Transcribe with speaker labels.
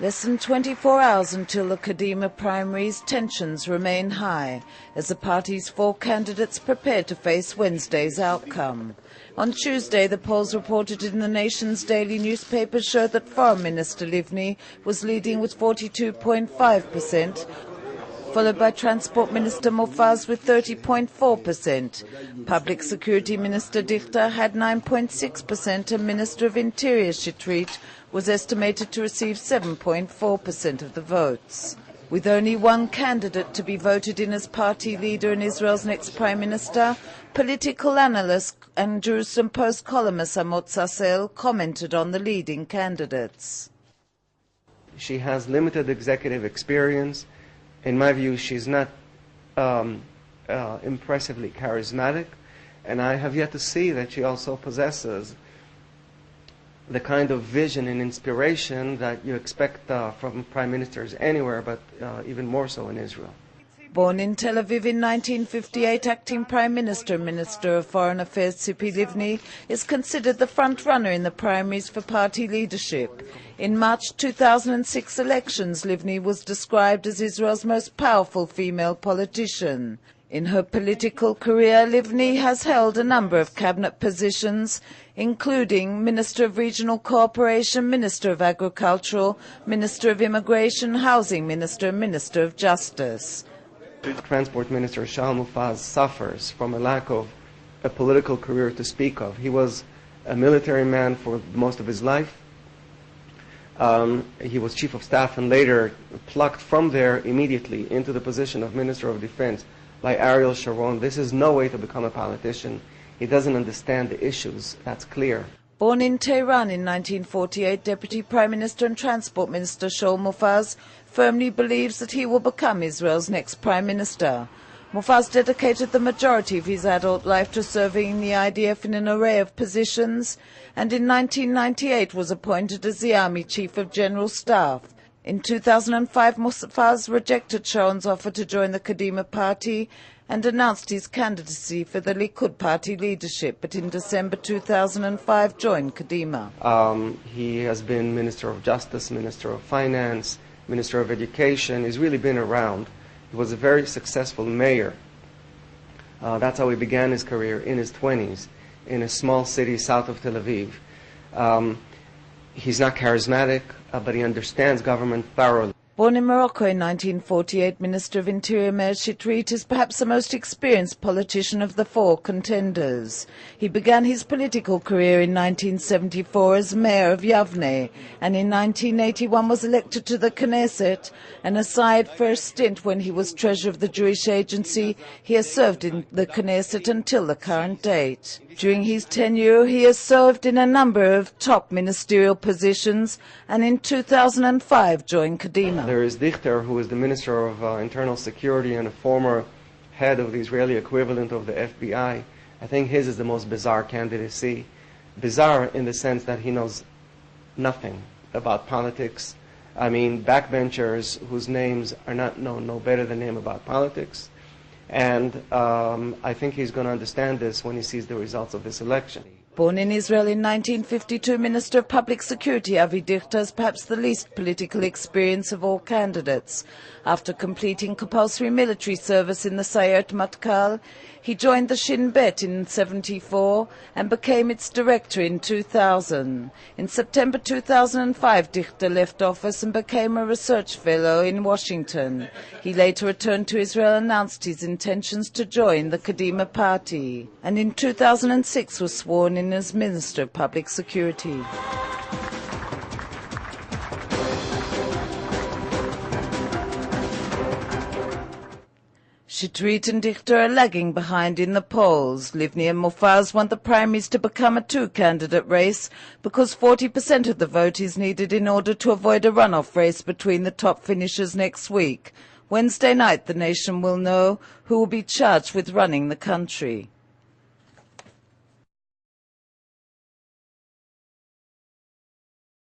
Speaker 1: Less than 24 hours until the Kadima primaries, tensions remain high as the party's four candidates prepare to face Wednesday's outcome. On Tuesday, the polls reported in the nation's daily newspaper showed that Foreign Minister Livni was leading with 42.5%, followed by Transport Minister Mofaz with 30.4%. Public Security Minister Dichter had 9.6% and Minister of Interior Sheetrit was estimated to receive 7.4% of the votes. With only one candidate to be voted in as party leader in Israel's next prime minister, political analyst and Jerusalem Post columnist Amot Sasel commented on the leading candidates.
Speaker 2: She has limited executive experience. In my view, she's not impressively charismatic, and I have yet to see that she also possesses the kind of vision and inspiration that you expect from prime ministers anywhere, but even more so in Israel.
Speaker 1: Born in Tel Aviv in 1958, acting Prime Minister and Minister of Foreign Affairs Tzipi Livni is considered the front-runner in the primaries for party leadership. In March 2006 elections, Livni was described as Israel's most powerful female politician. In her political career, Livni has held a number of cabinet positions, including Minister of Regional Cooperation, Minister of Agriculture, Minister of Immigration, Housing Minister, and Minister of Justice.
Speaker 2: Transport Minister Shaul Mofaz suffers from a lack of a political career to speak of. He was a military man for most of his life. He was Chief of Staff and later plucked from there immediately into the position of Minister of Defense by Ariel Sharon. This is no way to become a politician. He doesn't understand the issues, that's clear.
Speaker 1: Born in Tehran in 1948, Deputy Prime Minister and Transport Minister Shaul Mofaz firmly believes that he will become Israel's next Prime Minister. Mofaz dedicated the majority of his adult life to serving in the IDF in an array of positions, and in 1998 was appointed as the Army Chief of General Staff. In 2005, Mofaz rejected Sharon's offer to join the Kadima party and announced his candidacy for the Likud party leadership, but in December 2005 joined Kadima.
Speaker 2: He has been Minister of Justice, Minister of Finance, Minister of Education. He's really been around. He was a very successful mayor. That's how he began his career in his 20s in a small city south of Tel Aviv. He's not charismatic, but he understands government thoroughly.
Speaker 1: Born in Morocco in 1948, Minister of Interior Meir Sheetrit is perhaps the most experienced politician of the four contenders. He began his political career in 1974 as Mayor of Yavne, and in 1981 was elected to the Knesset, and aside for a stint when he was treasurer of the Jewish Agency, he has served in the Knesset until the current date. During his tenure, he has served in a number of top ministerial positions, and in 2005 joined Kadima.
Speaker 2: There is Dichter, who is the Minister of Internal Security and a former head of the Israeli equivalent of the FBI. I think his is the most bizarre candidacy. Bizarre in the sense that he knows nothing about politics. I mean, backbenchers whose names are not known know better than him about politics. And I think he's going to understand this when he sees the results of this election.
Speaker 1: Born in Israel in 1952, Minister of Public Security Avi Dichter has perhaps the least political experience of all candidates. After completing compulsory military service in the Sayeret Matkal, he joined the Shin Bet in 1974 and became its director in 2000. In September 2005, Dichter left office and became a research fellow in Washington. He later returned to Israel and announced his intentions to join the Kadima party, and in 2006 was sworn in as Minister of Public Security. Sheetrit and Dichter are lagging behind in the polls. Livni and Mofaz want the primaries to become a two-candidate race because 40% of the vote is needed in order to avoid a runoff race between the top finishers next week. Wednesday night, the nation will know who will be charged with running the country.